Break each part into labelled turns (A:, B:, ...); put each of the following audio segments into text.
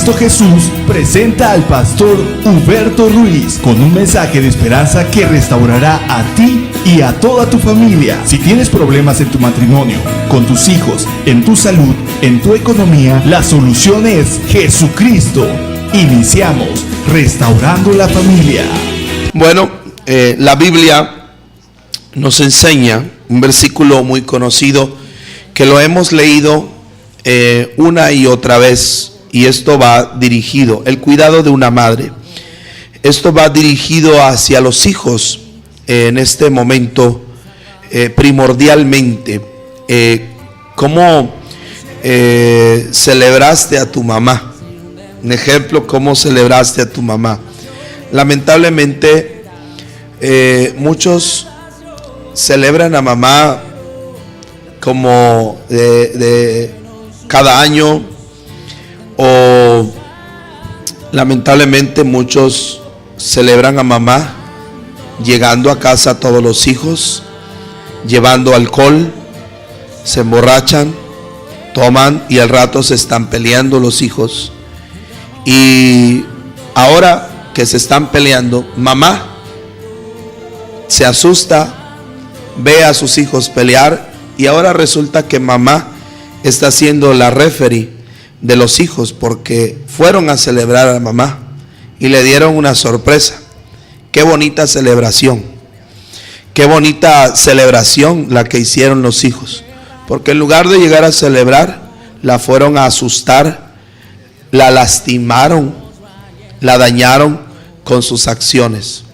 A: Cristo Jesús presenta al pastor Huberto Ruiz con un mensaje de esperanza que restaurará a ti y a toda tu familia. Si tienes problemas en tu matrimonio, con tus hijos, en tu salud, en tu economía, la solución es Jesucristo. Iniciamos Restaurando la Familia.
B: Bueno, la Biblia nos enseña un versículo muy conocido que lo hemos leído una y otra vez, y esto va dirigido, el cuidado de una madre. Esto va dirigido hacia los hijos en este momento primordialmente. ¿Cómo celebraste a tu mamá? Un ejemplo, ¿cómo celebraste a tu mamá? Lamentablemente, muchos celebran a mamá como de cada año, o lamentablemente muchos celebran a mamá llegando a casa todos los hijos, llevando alcohol, se emborrachan, toman y al rato se están peleando los hijos. Y ahora que se están peleando, mamá se asusta, ve a sus hijos pelear, y ahora resulta que mamá está siendo la referee de los hijos porque fueron a celebrar a mamá y le dieron una sorpresa. Qué bonita celebración, qué bonita celebración la que hicieron los hijos, porque en lugar de llegar a celebrar, la fueron a asustar, la lastimaron, la dañaron con sus acciones.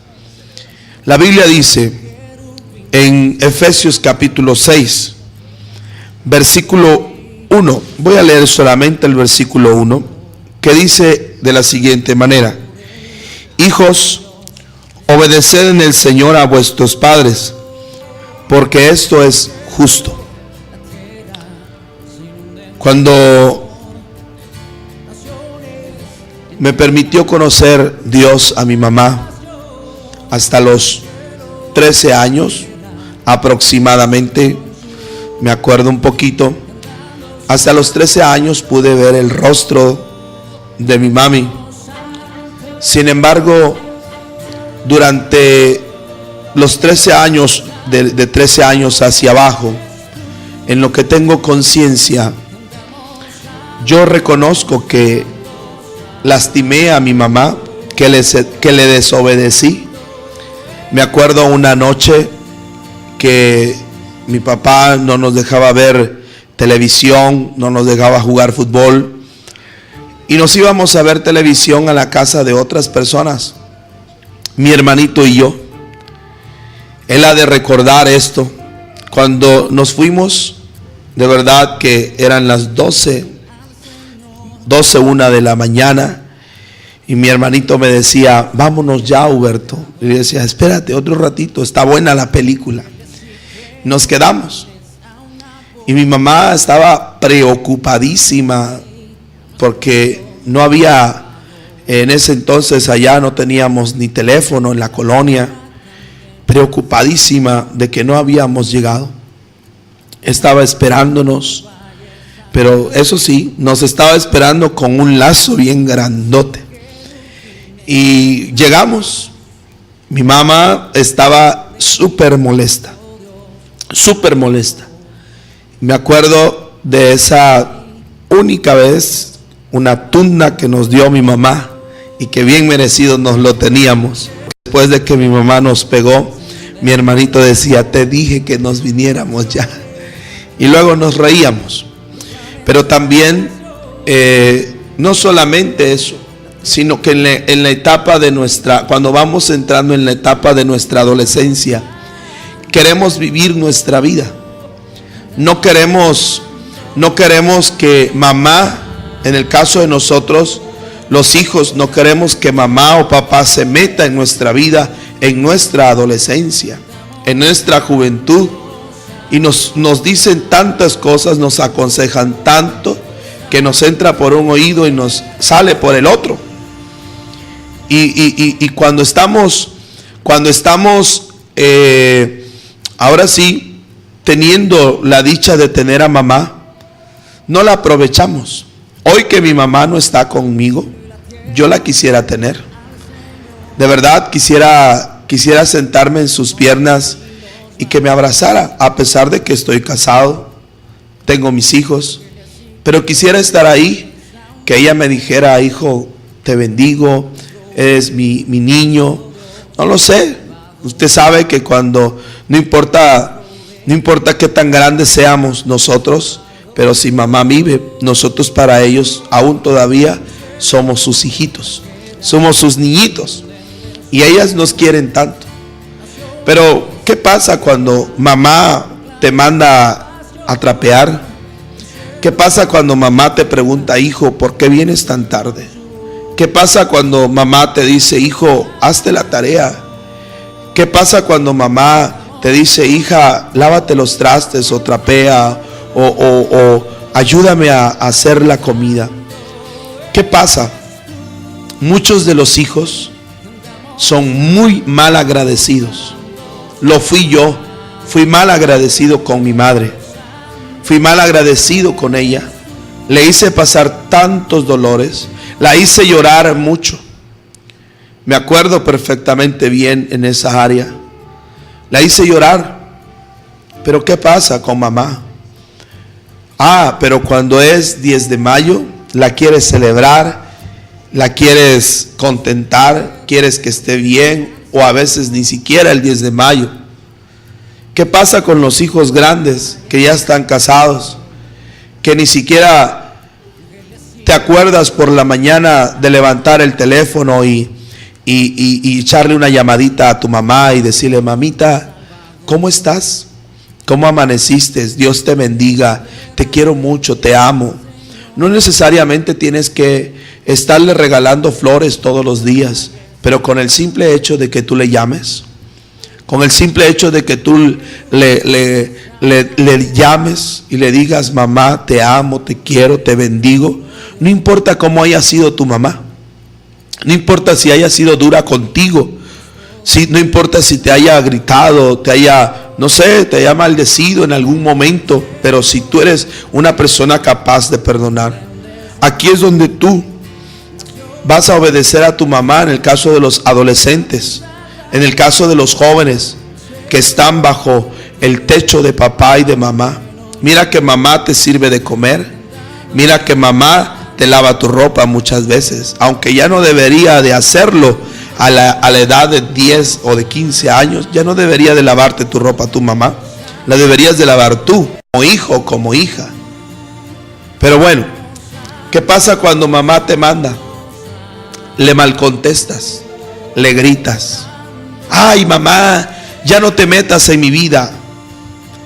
B: La Biblia dice en Efesios capítulo 6, versículo 1, voy a leer solamente el versículo 1, que dice de la siguiente manera: hijos, obedeced en el Señor a vuestros padres, porque esto es justo. Cuando me permitió conocer Dios a mi mamá, hasta los 13 años aproximadamente, me acuerdo un poquito, hasta los 13 años pude ver el rostro de mi mami. Sin embargo, durante los 13 años, de 13 años hacia abajo, en lo que tengo conciencia, yo reconozco que lastimé a mi mamá, que le desobedecí. Me acuerdo una noche que mi papá no nos dejaba ver televisión, no nos dejaba jugar fútbol, y nos íbamos a ver televisión a la casa de otras personas, mi hermanito y yo. Él ha de recordar esto. Cuando nos fuimos, de verdad que eran las 1 de la mañana, y mi hermanito me decía: vámonos ya, Huberto. Y yo decía: espérate otro ratito, está buena la película. Nos quedamos. Y mi mamá estaba preocupadísima porque no había, en ese entonces allá no teníamos ni teléfono en la colonia. Preocupadísima de que no habíamos llegado. Estaba esperándonos, pero eso sí, nos estaba esperando con un lazo bien grandote. Y llegamos. Mi mamá estaba súper molesta. Me acuerdo de esa única vez, una tunda que nos dio mi mamá, y que bien merecido nos lo teníamos. Después de que mi mamá nos pegó, mi hermanito decía: te dije que nos viniéramos ya. Y luego nos reíamos. Pero también, no solamente eso, sino que en la etapa de cuando vamos entrando en la etapa de nuestra adolescencia, queremos vivir nuestra vida. No queremos que mamá, en el caso de nosotros, los hijos, no queremos que mamá o papá se meta en nuestra vida, en nuestra adolescencia, en nuestra juventud, y nos dicen tantas cosas, nos aconsejan tanto, que nos entra por un oído y nos sale por el otro. Y cuando estamos ahora sí teniendo la dicha de tener a mamá, no la aprovechamos. Hoy que mi mamá no está conmigo, yo la quisiera tener. De verdad quisiera sentarme en sus piernas y que me abrazara, a pesar de que estoy casado, tengo mis hijos, pero quisiera estar ahí, que ella me dijera: hijo, te bendigo, eres mi niño. No lo sé, usted sabe que cuando, no importa qué tan grandes seamos nosotros, pero si mamá vive, nosotros para ellos aún todavía somos sus hijitos, somos sus niñitos, y ellas nos quieren tanto. Pero ¿qué pasa cuando mamá te manda a trapear? ¿Qué pasa cuando mamá te pregunta: hijo, ¿por qué vienes tan tarde? ¿Qué pasa cuando mamá te dice: hijo, hazte la tarea? ¿Qué pasa cuando mamá te dice: hija, lávate los trastes, o trapea, o ayúdame a hacer la comida? ¿Qué pasa? Muchos de los hijos son muy mal agradecidos. Lo fui yo. Fui mal agradecido con mi madre. Fui mal agradecido con ella. Le hice pasar tantos dolores. La hice llorar mucho. Me acuerdo perfectamente bien en esa área. La hice llorar. Pero ¿qué pasa con mamá? Pero cuando es 10 de mayo, la quieres celebrar, la quieres contentar, quieres que esté bien, o a veces ni siquiera el 10 de mayo. ¿Qué pasa con los hijos grandes que ya están casados, que ni siquiera te acuerdas por la mañana de levantar el teléfono y echarle una llamadita a tu mamá y decirle: mamita, ¿cómo estás? ¿Cómo amaneciste? Dios te bendiga, te quiero mucho, te amo. No necesariamente tienes que estarle regalando flores todos los días, pero con el simple hecho de que tú le llames, con el simple hecho de que tú le llames y le digas: mamá, te amo, te quiero, te bendigo. No importa cómo haya sido tu mamá, no importa si haya sido dura contigo, no importa si te haya gritado, te haya maldecido en algún momento, pero si tú eres una persona capaz de perdonar, aquí es donde tú vas a obedecer a tu mamá. En el caso de los adolescentes, en el caso de los jóvenes que están bajo el techo de papá y de mamá, mira que mamá te sirve de comer, mira que mamá te lava tu ropa muchas veces, aunque ya no debería de hacerlo a la edad de 10 o de 15 años, ya no debería de lavarte tu ropa tu mamá, la deberías de lavar tú, como hijo o como hija. Pero bueno, ¿qué pasa cuando mamá te manda? Le malcontestas, le gritas: ay, mamá, ya no te metas en mi vida.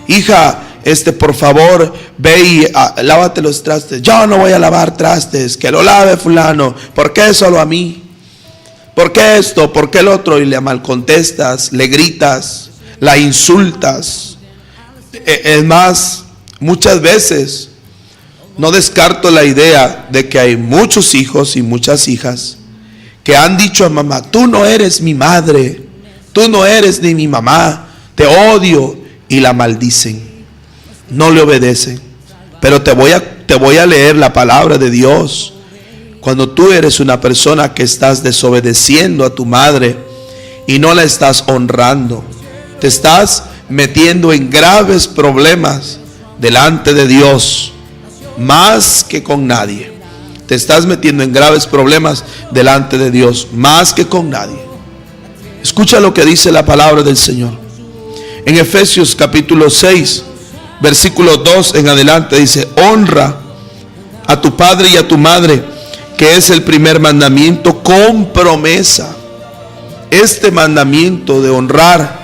B: Hija, por favor, ve y lávate los trastes. Yo no voy a lavar trastes, que lo lave fulano. ¿Por qué solo a mí? ¿Por qué esto? ¿Por qué el otro? Y le malcontestas, le gritas, la insultas. Es más, muchas veces no descarto la idea de que hay muchos hijos y muchas hijas que han dicho a mamá: tú no eres mi madre, tú no eres ni mi mamá, te odio, y la maldicen. No le obedecen. Pero te voy a leer la palabra de Dios. Cuando tú eres una persona que estás desobedeciendo a tu madre y no la estás honrando, te estás metiendo en graves problemas delante de Dios, más que con nadie. Te estás metiendo en graves problemas delante de Dios, más que con nadie. Escucha lo que dice la palabra del Señor. En Efesios capítulo 6, versículo 2 en adelante dice: honra a tu padre y a tu madre, que es el primer mandamiento con promesa. Este mandamiento de honrar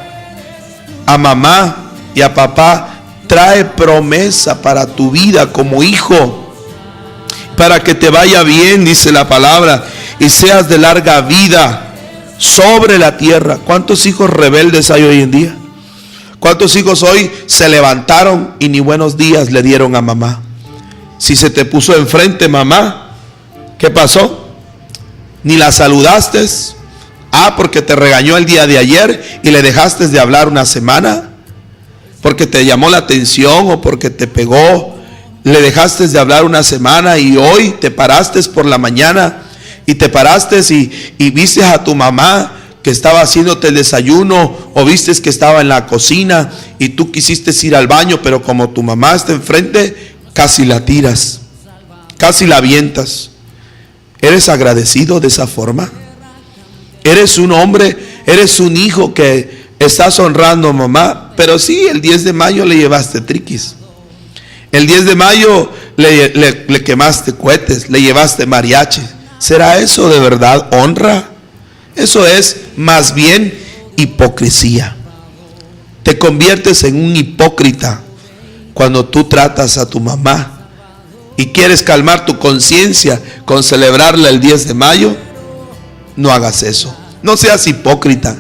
B: a mamá y a papá trae promesa para tu vida como hijo, para que te vaya bien, dice la palabra, y seas de larga vida sobre la tierra. ¿Cuántos hijos rebeldes hay hoy en día? ¿Cuántos hijos hoy se levantaron y ni buenos días le dieron a mamá? Si se te puso enfrente mamá, ¿qué pasó? Ni la saludaste. Porque te regañó el día de ayer y le dejaste de hablar una semana, porque te llamó la atención o porque te pegó. le dejaste de hablar una semana y hoy te paraste por la mañana y te paraste y viste a tu mamá que estaba haciéndote el desayuno, o viste que estaba en la cocina y tú quisiste ir al baño, pero como tu mamá está enfrente, casi la tiras, casi la avientas. ¿Eres agradecido de esa forma? ¿Eres un hombre, eres un hijo que estás honrando a mamá? Pero sí, el 10 de mayo le llevaste triquis. El 10 de mayo le quemaste cohetes, le llevaste mariachi. ¿Será eso de verdad honra? Eso es más bien hipocresía. Te conviertes en un hipócrita cuando tú tratas a tu mamá y quieres calmar tu conciencia con celebrarla el 10 de mayo. No hagas eso. No seas hipócrita.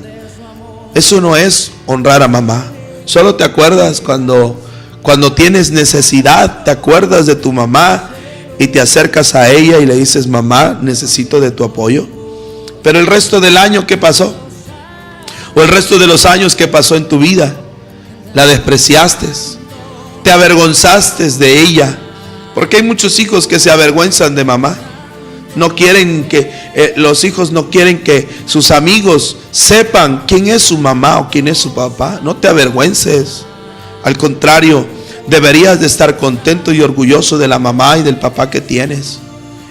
B: Eso no es honrar a mamá. Solo te acuerdas cuando tienes necesidad, te acuerdas de tu mamá y te acercas a ella y le dices: mamá, necesito de tu apoyo. Pero el resto del año, ¿qué pasó? O el resto de los años, ¿qué pasó en tu vida? La despreciaste, te avergonzaste de ella. Porque hay muchos hijos que se avergüenzan de mamá. No quieren que los hijos no quieren que sus amigos sepan quién es su mamá o quién es su papá. No te avergüences. Al contrario, deberías de estar contento y orgulloso de la mamá y del papá que tienes.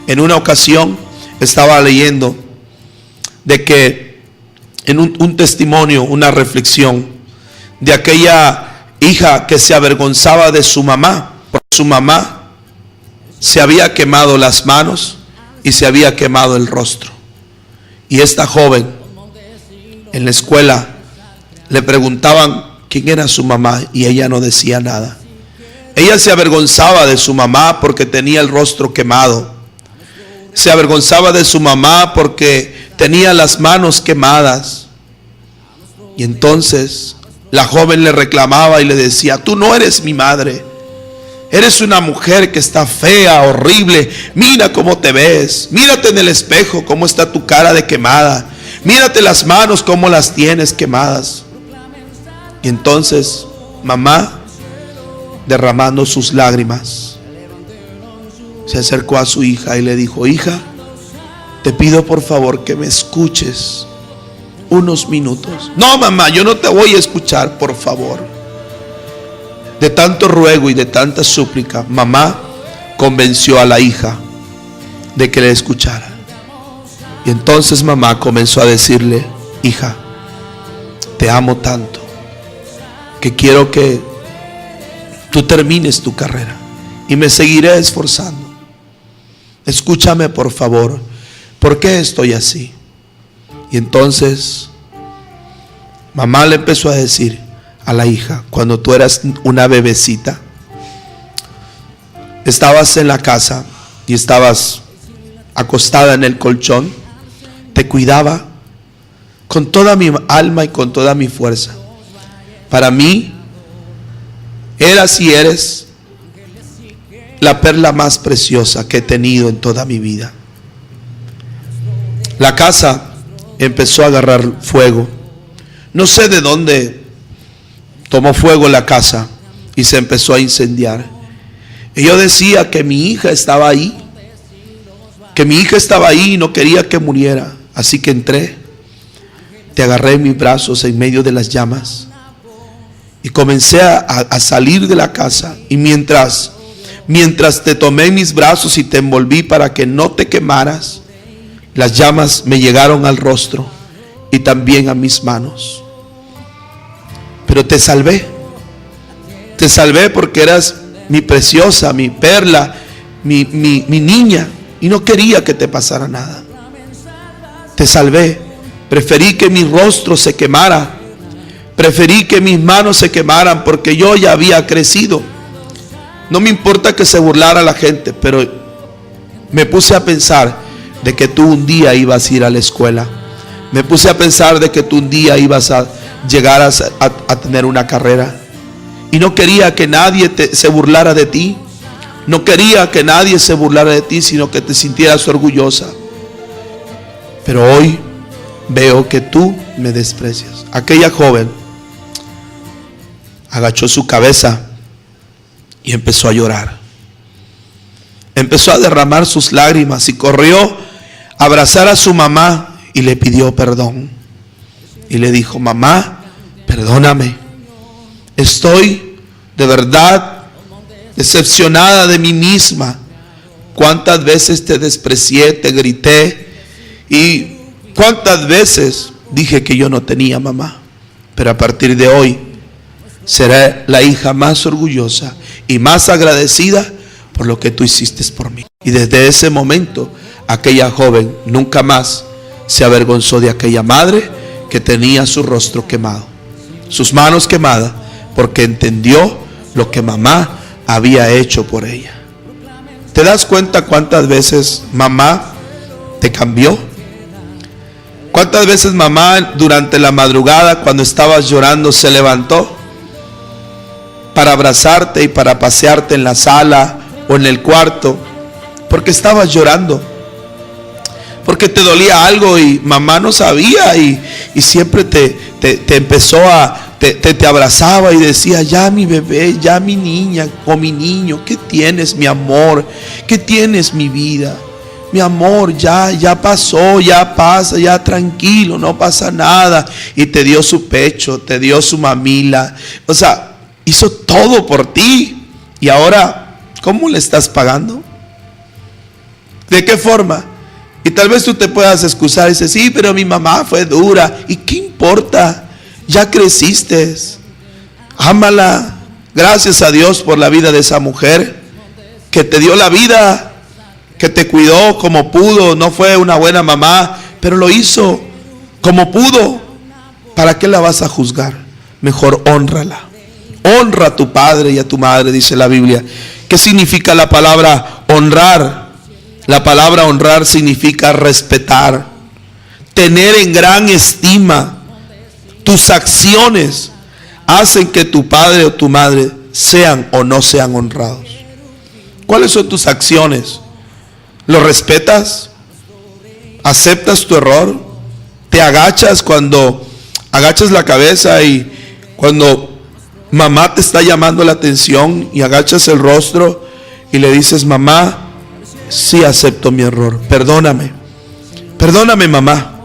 B: En una ocasión estaba leyendo de que en un testimonio, una reflexión de aquella hija que se avergonzaba de su mamá, porque su mamá se había quemado las manos y se había quemado el rostro. Y esta joven en la escuela le preguntaban quién era su mamá y ella no decía nada. Ella se avergonzaba de su mamá porque tenía el rostro quemado. Se avergonzaba de su mamá porque tenía las manos quemadas. Y entonces la joven le reclamaba y le decía: tú no eres mi madre. Eres una mujer que está fea, horrible. Mira cómo te ves. Mírate en el espejo cómo está tu cara de quemada. Mírate las manos cómo las tienes quemadas. Y entonces mamá, derramando sus lágrimas, se acercó a su hija y le dijo: hija, te pido por favor que me escuches unos minutos. No, mamá, yo no te voy a escuchar, por favor. De tanto ruego y de tanta súplica, mamá convenció a la hija de que le escuchara. Y entonces mamá comenzó a decirle: hija, te amo tanto que quiero que tú termines tu carrera y me seguiré esforzando. Escúchame por favor, ¿por qué estoy así? Y entonces mamá le empezó a decir a la hija: cuando tú eras una bebecita, estabas en la casa y estabas acostada en el colchón, te cuidaba con toda mi alma y con toda mi fuerza. Para mí eras y eres la perla más preciosa que he tenido en toda mi vida. La casa empezó a agarrar fuego. No sé de dónde tomó fuego la casa y se empezó a incendiar. Y yo decía que mi hija estaba ahí, que mi hija estaba ahí y no quería que muriera. Así que entré, te agarré en mis brazos en medio de las llamas y comencé a salir de la casa. Y mientras te tomé en mis brazos y te envolví para que no te quemaras, las llamas me llegaron al rostro y también a mis manos. Pero te salvé porque eras mi preciosa, mi perla, mi niña, y no quería que te pasara nada. Te salvé. Preferí que mi rostro se quemara, preferí que mis manos se quemaran, porque yo ya había crecido. No me importa que se burlara la gente, pero me puse a pensar de que tú un día ibas a ir a la escuela. Me puse a pensar de que tú un día ibas a llegar a tener una carrera. Y no quería que nadie se burlara de ti. No quería que nadie se burlara de ti, sino que te sintieras orgullosa. Pero hoy veo que tú me desprecias. Aquella joven agachó su cabeza y empezó a llorar. empezó a derramar sus lágrimas y corrió a abrazar a su mamá y le pidió perdón. Y le dijo: mamá, perdóname. Estoy de verdad decepcionada de mí misma. Cuántas veces te desprecié, te grité, y cuántas veces dije que yo no tenía mamá. Pero a partir de hoy seré la hija más orgullosa y más agradecida por lo que tú hiciste por mí. Y desde ese momento, aquella joven nunca más se avergonzó de aquella madre que tenía su rostro quemado, sus manos quemadas, porque entendió lo que mamá había hecho por ella. ¿Te das cuenta cuántas veces mamá te cambió? ¿Cuántas veces mamá durante la madrugada, cuando estabas llorando, se levantó para abrazarte y para pasearte en la sala o en el cuarto porque estabas llorando, porque te dolía algo y mamá no sabía, y siempre te empezó te abrazaba y decía: ya mi bebé, ya mi niña o mi niño, ¿qué tienes, mi amor? ¿Qué tienes, mi vida? Mi amor, ya pasó, ya pasa, ya tranquilo, no pasa nada. Y te dio su pecho, te dio su mamila. O sea, hizo todo por ti. Y ahora, ¿cómo le estás pagando? ¿De qué forma? Y tal vez tú te puedas excusar y dices: sí, pero mi mamá fue dura. ¿Y qué importa? Ya creciste. Ámala. Gracias a Dios por la vida de esa mujer que te dio la vida, que te cuidó como pudo. No fue una buena mamá, pero lo hizo como pudo. ¿Para qué la vas a juzgar? Mejor hónrala. Honra a tu padre y a tu madre, dice la Biblia. ¿Qué significa la palabra honrar? La palabra honrar significa respetar, tener en gran estima. Tus acciones hacen que tu padre o tu madre sean o no sean honrados. ¿Cuáles son tus acciones? ¿Lo respetas? ¿Aceptas tu error? ¿Te agachas cuando agachas la cabeza y cuando mamá te está llamando la atención y agachas el rostro y le dices: mamá, sí acepto mi error, perdóname, perdóname mamá?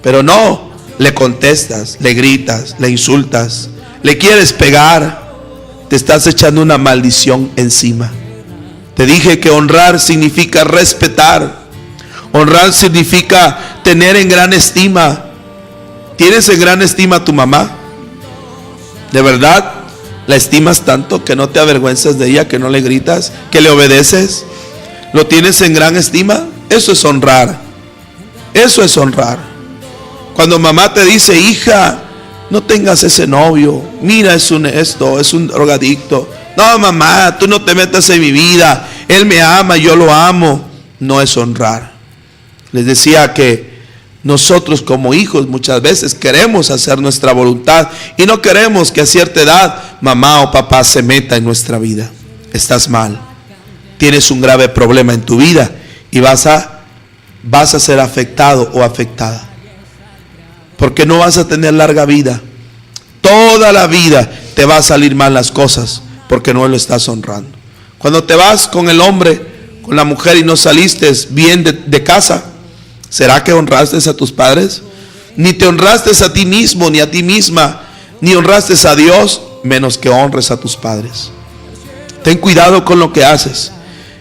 B: Pero no le contestas, le gritas, le insultas, le quieres pegar, te estás echando una maldición encima. Te dije que honrar significa respetar. Honrar significa tener en gran estima. ¿Tienes en gran estima a tu mamá? ¿De verdad la estimas tanto que no te avergüenzas de ella, que no le gritas, que le obedeces? ¿Lo tienes en gran estima? Eso es honrar. Eso es honrar. Cuando mamá te dice: hija, no tengas ese novio, mira, es un drogadicto. No, mamá, tú no te metas en mi vida, él me ama, yo lo amo. No es honrar. Les decía que nosotros como hijos muchas veces queremos hacer nuestra voluntad y no queremos que a cierta edad mamá o papá se meta en nuestra vida. Estás mal. Tienes un grave problema en tu vida y vas a ser afectado o afectada, porque no vas a tener larga vida. Toda la vida te va a salir mal las cosas porque no lo estás honrando. Cuando te vas con el hombre, con la mujer, y no saliste bien de casa, ¿será que honraste a tus padres? Ni te honraste a ti mismo, ni a ti misma, ni honraste a Dios, menos que honres a tus padres. Ten cuidado con lo que haces.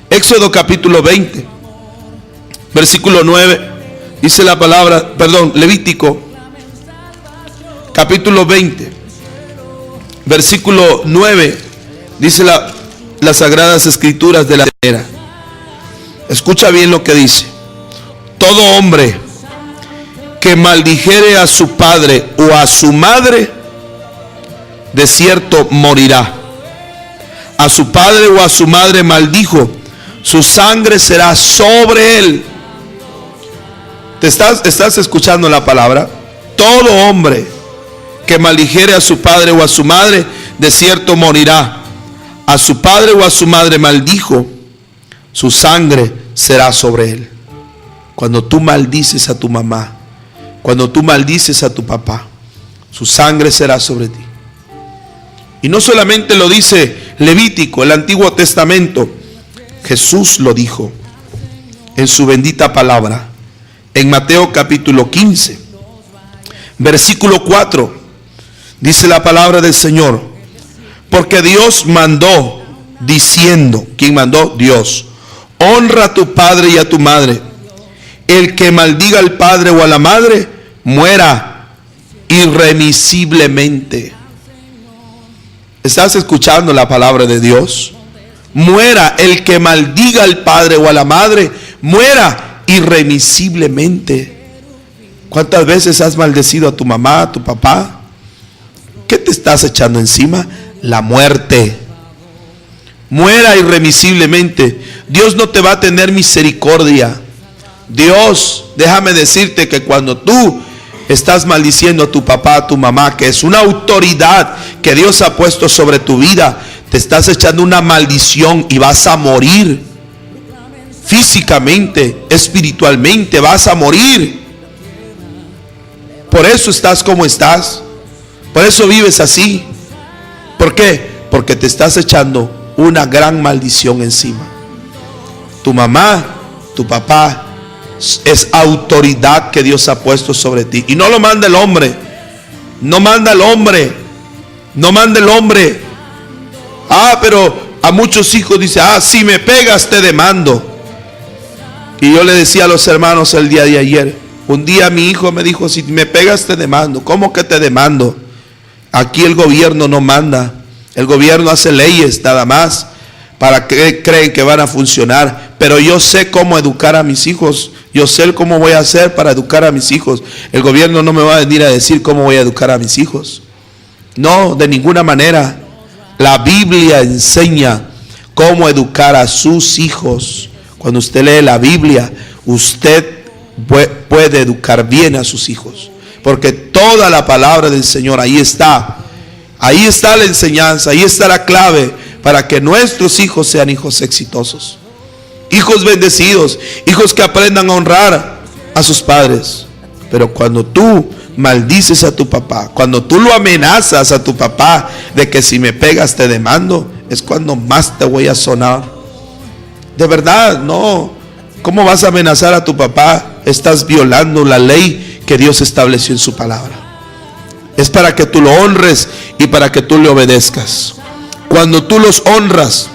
B: Éxodo capítulo 20, versículo 9, dice la palabra, Levítico capítulo 20, versículo 9, dice las sagradas escrituras de la era. Escucha bien lo que dice: todo hombre que maldijere a su padre o a su madre, de cierto morirá. A su padre o a su madre maldijo, su sangre será sobre él. ¿Estás escuchando la palabra? Todo hombre que maldijere a su padre o a su madre, de cierto morirá. A su padre o a su madre maldijo, su sangre será sobre él. Cuando tú maldices a tu mamá, cuando tú maldices a tu papá, su sangre será sobre ti. Y no solamente lo dice Levítico, el Antiguo Testamento, Jesús lo dijo en su bendita palabra, en Mateo capítulo 15, versículo 4, dice la palabra del Señor: porque Dios mandó, diciendo, ¿quién mandó? Dios: honra a tu padre y a tu madre. El que maldiga al padre o a la madre, muera irremisiblemente. ¿Estás escuchando la palabra de Dios? Muera el que maldiga al padre o a la madre, muera irremisiblemente. ¿Cuántas veces has maldecido a tu mamá, a tu papá? ¿Qué te estás echando encima? La muerte. Muera irremisiblemente. Dios no te va a tener misericordia. Dios, déjame decirte que cuando tú estás maldiciendo a tu papá, a tu mamá, que es una autoridad que Dios ha puesto sobre tu vida, te estás echando una maldición y vas a morir. Físicamente, espiritualmente, vas a morir. Por eso estás como estás. Por eso vives así. ¿Por qué? Porque te estás echando una gran maldición encima. Tu mamá, tu papá, es autoridad que Dios ha puesto sobre ti. Y no lo manda el hombre. No manda el hombre. No manda el hombre. Pero a muchos hijos dice: si me pegas te demando. Y yo le decía a los hermanos el día de ayer, un día mi hijo me dijo: si me pegas te demando. ¿Cómo que te demando? Aquí el gobierno no manda. El gobierno hace leyes nada más para que creen que van a funcionar. Pero yo sé cómo educar a mis hijos. Yo sé cómo voy a hacer para educar a mis hijos. El gobierno no me va a venir a decir cómo voy a educar a mis hijos. No, de ninguna manera. La Biblia enseña cómo educar a sus hijos. Cuando usted lee la Biblia, usted puede educar bien a sus hijos. Porque toda la palabra del Señor ahí está. Ahí está la enseñanza, ahí está la clave para que nuestros hijos sean hijos exitosos. Hijos bendecidos, hijos que aprendan a honrar a sus padres. Pero cuando tú maldices a tu papá, cuando tú lo amenazas a tu papá de que si me pegas te demando, es cuando más te voy a sonar. De verdad, no. ¿Cómo vas a amenazar a tu papá? Estás violando la ley que Dios estableció en su palabra. Es para que tú lo honres y para que tú le obedezcas. Cuando tú los honras,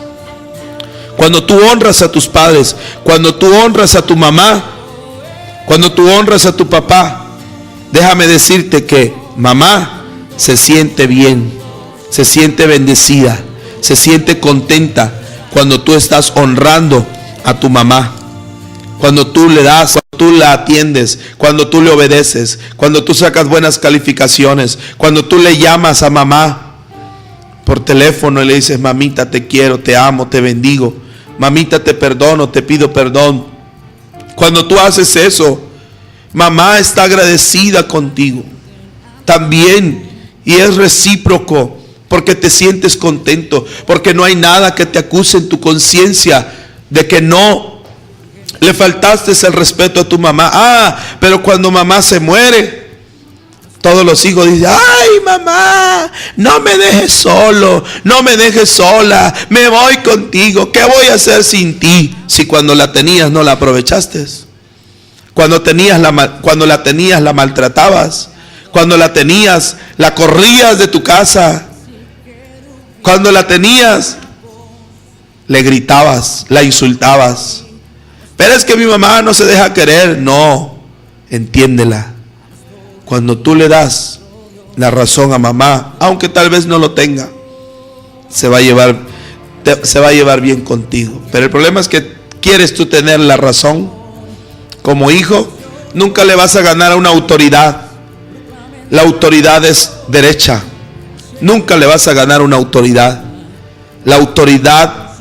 B: cuando tú honras a tus padres, cuando tú honras a tu mamá, cuando tú honras a tu papá, déjame decirte que mamá se siente bien, se siente bendecida, se siente contenta cuando tú estás honrando a tu mamá. Cuando tú le das, cuando tú la atiendes, cuando tú le obedeces, cuando tú sacas buenas calificaciones, cuando tú le llamas a mamá por teléfono y le dices: mamita, te quiero, te amo, te bendigo. Mamita, te perdono, te pido perdón. Cuando tú haces eso, mamá está agradecida contigo también, y es recíproco, porque te sientes contento, porque no hay nada que te acuse en tu conciencia de que no le faltaste el respeto a tu mamá. Pero cuando mamá se muere, todos los hijos dicen: ay, mamá, no me dejes solo, no me dejes sola, me voy contigo. ¿Qué voy a hacer sin ti? Si cuando la tenías no la aprovechaste, cuando la tenías la maltratabas, cuando la tenías la corrías de tu casa, cuando la tenías le gritabas, la insultabas. Pero es que mi mamá no se deja querer. No, entiéndela. Cuando tú le das la razón a mamá, aunque tal vez no lo tenga, se va a llevar bien contigo. Pero el problema es que quieres tú tener la razón. Como hijo, nunca le vas a ganar a una autoridad. La autoridad es derecha. Nunca le vas a ganar a una autoridad. La autoridad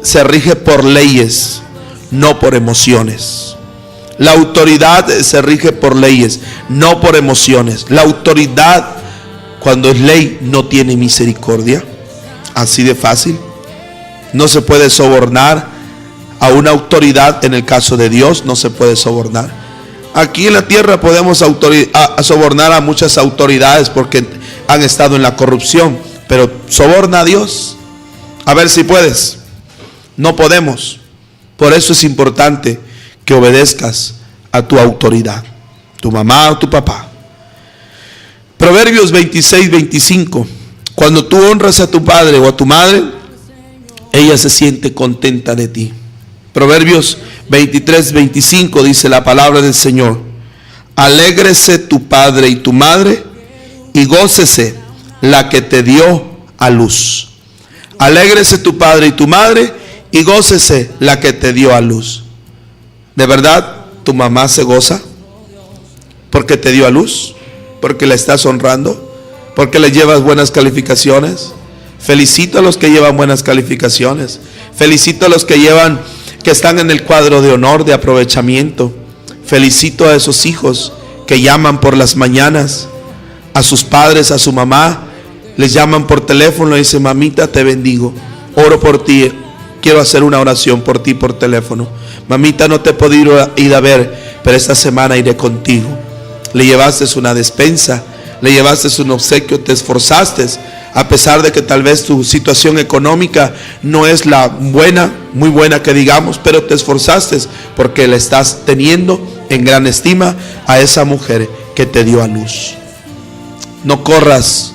B: se rige por leyes, no por emociones. La autoridad se rige por leyes, no por emociones. La autoridad, cuando es ley, no tiene misericordia. Así de fácil. No se puede sobornar a una autoridad. En el caso de Dios, no se puede sobornar. Aquí en la tierra podemos sobornar a muchas autoridades porque han estado en la corrupción. Pero soborna a Dios. A ver si puedes. No podemos. Por eso es importante que obedezcas a tu autoridad, tu mamá o tu papá. Proverbios 26:25. Cuando tú honras a tu padre o a tu madre, ella se siente contenta de ti. Proverbios 23:25 dice la palabra del Señor: alégrese tu padre y tu madre, y gócese la que te dio a luz. Alégrese tu padre y tu madre, y gócese la que te dio a luz. ¿De verdad tu mamá se goza porque te dio a luz? ¿Porque la estás honrando? ¿Porque le llevas buenas calificaciones? Felicito a los que llevan buenas calificaciones. Felicito a los que están en el cuadro de honor, de aprovechamiento. Felicito a esos hijos que llaman por las mañanas a sus padres, a su mamá. Les llaman por teléfono y dicen: mamita, te bendigo, oro por ti, quiero hacer una oración por ti por teléfono. Mamita, no te he podido ir a ver, pero esta semana iré contigo. Le llevaste una despensa, le llevaste un obsequio, te esforzaste, a pesar de que tal vez tu situación económica no es la buena, muy buena que digamos, pero te esforzaste porque le estás teniendo en gran estima a esa mujer que te dio a luz. No corras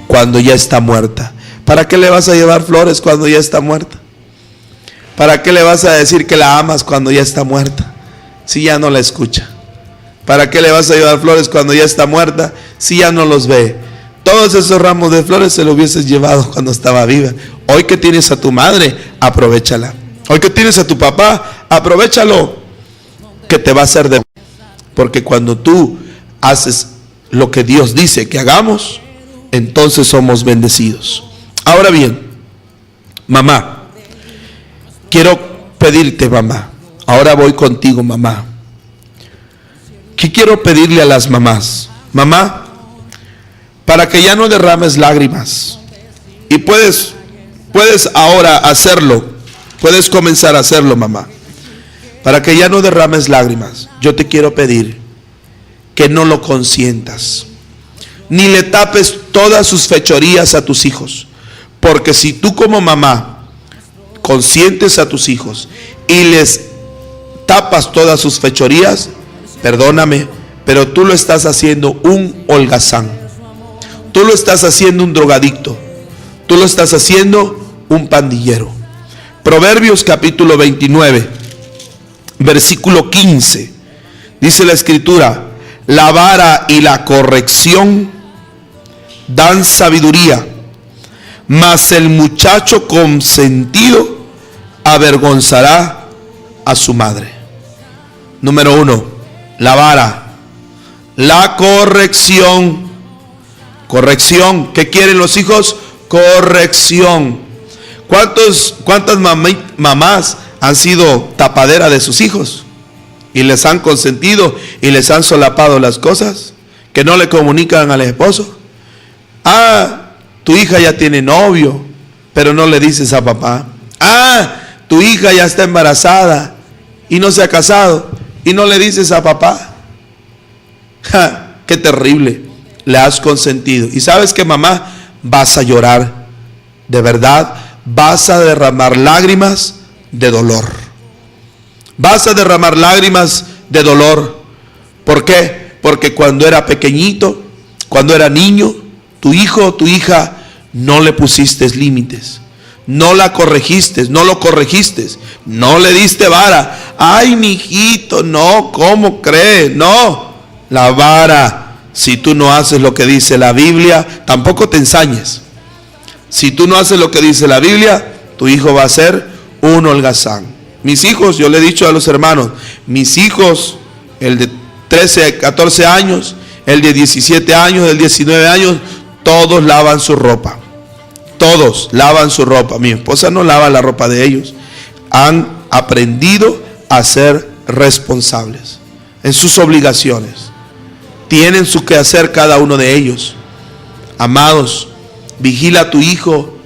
B: cuando ya está muerta. ¿Para qué le vas a llevar flores cuando ya está muerta? ¿Para qué le vas a decir que la amas cuando ya está muerta, si ya no la escucha? ¿Para qué le vas a llevar flores cuando ya está muerta, si ya no los ve? Todos esos ramos de flores se los hubieses llevado cuando estaba viva. Hoy que tienes a tu madre, aprovéchala. Hoy que tienes a tu papá, aprovéchalo, que te va a hacer de... Porque cuando tú haces lo que Dios dice que hagamos, entonces somos bendecidos. Ahora bien, mamá, quiero pedirte, mamá, ahora voy contigo, mamá. ¿Qué quiero pedirle a las mamás? Mamá, para que ya no derrames lágrimas. Y puedes ahora hacerlo. Puedes comenzar a hacerlo, mamá. Para que ya no derrames lágrimas, yo te quiero pedir que no lo consientas, ni le tapes todas sus fechorías a tus hijos. Porque si tú como mamá consientes a tus hijos y les tapas todas sus fechorías, perdóname, pero tú lo estás haciendo un holgazán. Tú lo estás haciendo un drogadicto. Tú lo estás haciendo un pandillero. Proverbios capítulo 29, versículo 15. Dice la escritura: la vara y la corrección dan sabiduría, mas el muchacho consentido avergonzará a su madre. Número 1. La vara, la corrección. Corrección. ¿Qué quieren los hijos? Corrección. ¿Cuántas mamás han sido tapadera de sus hijos y les han consentido y les han solapado las cosas que no le comunican al esposo? Ah, tu hija ya tiene novio, pero no le dices a papá. Ah, tu hija ya está embarazada y no se ha casado y no le dices a papá. ¡Ja! ¡Qué terrible! Le has consentido. Y sabes que, mamá, vas a llorar. De verdad, vas a derramar lágrimas de dolor. Vas a derramar lágrimas de dolor. ¿Por qué? Porque cuando era pequeñito, cuando era niño, tu hijo o tu hija, no le pusiste límites. No la corregiste, no lo corregiste, no le diste vara. Ay, mi hijito, no, ¿cómo cree? No, la vara. Si tú no haces lo que dice la Biblia, tampoco te ensañes. Si tú no haces lo que dice la Biblia, tu hijo va a ser un holgazán. Mis hijos, yo le he dicho a los hermanos, mis hijos, el de 13, 14 años, el de 17 años, el de 19 años, todos lavan su ropa. Todos lavan su ropa. Mi esposa no lava la ropa de ellos. Han aprendido a ser responsables en sus obligaciones. Tienen su quehacer cada uno de ellos. Amados, vigila a tu hijo.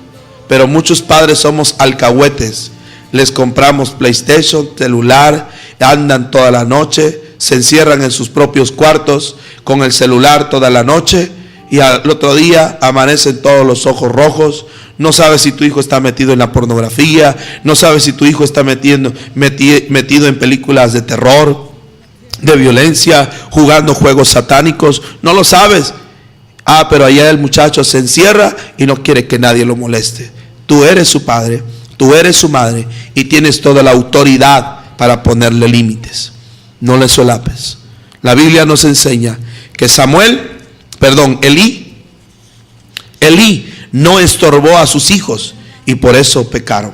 B: Pero muchos padres somos alcahuetes. Les compramos PlayStation, celular, andan toda la noche, se encierran en sus propios cuartos con el celular toda la noche y al otro día amanecen todos los ojos rojos. No sabes si tu hijo está metido en la pornografía, no sabes si tu hijo está metido en películas de terror, de violencia, jugando juegos satánicos. No lo sabes. Pero allá el muchacho se encierra y no quiere que nadie lo moleste. Tú eres su padre, tú eres su madre y tienes toda la autoridad para ponerle límites. No le solapes. La Biblia nos enseña que Elí no estorbó a sus hijos y por eso pecaron.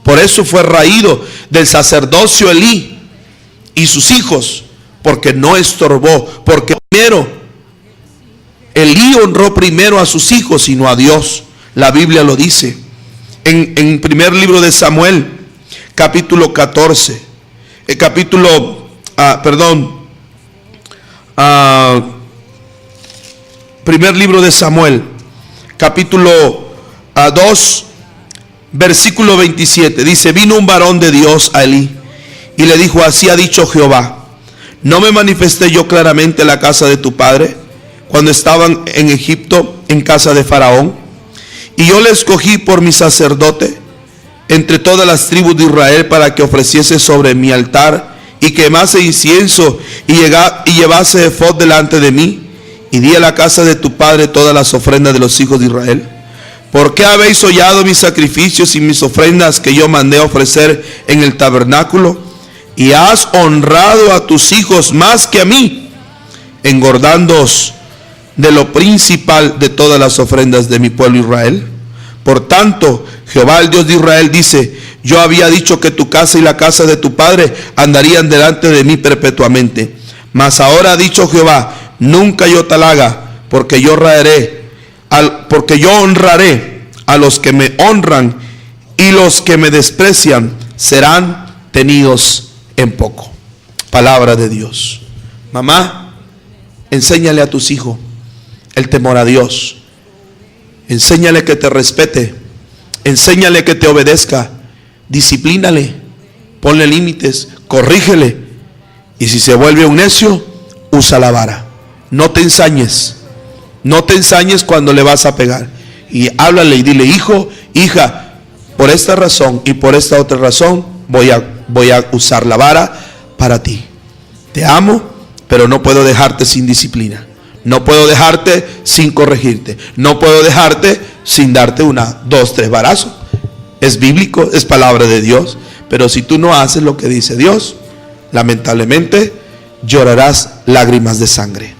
B: Por eso fue raído del sacerdocio Elí y sus hijos, porque no estorbó, porque Elí honró primero a sus hijos y no a Dios. La Biblia lo dice en primer libro de Samuel, capítulo 14, primer libro de Samuel, capítulo 2, versículo 27, dice: vino un varón de Dios a Elí y le dijo: así ha dicho Jehová, ¿no me manifesté yo claramente en la casa de tu padre cuando estaban en Egipto en casa de Faraón? Y yo le escogí por mi sacerdote entre todas las tribus de Israel para que ofreciese sobre mi altar y quemase incienso y llevase efod delante de mí, y di a la casa de tu padre todas las ofrendas de los hijos de Israel. ¿Por qué habéis hollado mis sacrificios y mis ofrendas que yo mandé a ofrecer en el tabernáculo? Y has honrado a tus hijos más que a mí, engordándoos de lo principal de todas las ofrendas de mi pueblo Israel. Por tanto, Jehová el Dios de Israel dice: yo había dicho que tu casa y la casa de tu padre andarían delante de mí perpetuamente. Mas ahora ha dicho Jehová: nunca yo tal haga, porque yo honraré a los que me honran, y los que me desprecian serán tenidos en poco. Palabra de Dios. Mamá, enséñale a tus hijos el temor a Dios. Enséñale que te respete. Enséñale que te obedezca. Disciplínale. Ponle límites. Corrígele. Y si se vuelve un necio, usa la vara. No te ensañes. No te ensañes cuando le vas a pegar. Y háblale y dile: hijo, hija, por esta razón y por esta otra razón voy a usar la vara para ti. Te amo, pero no puedo dejarte sin disciplina. No puedo dejarte sin corregirte. No puedo dejarte sin darte 1, 2, 3 varazos. Es bíblico, es palabra de Dios. Pero si tú no haces lo que dice Dios, lamentablemente llorarás lágrimas de sangre.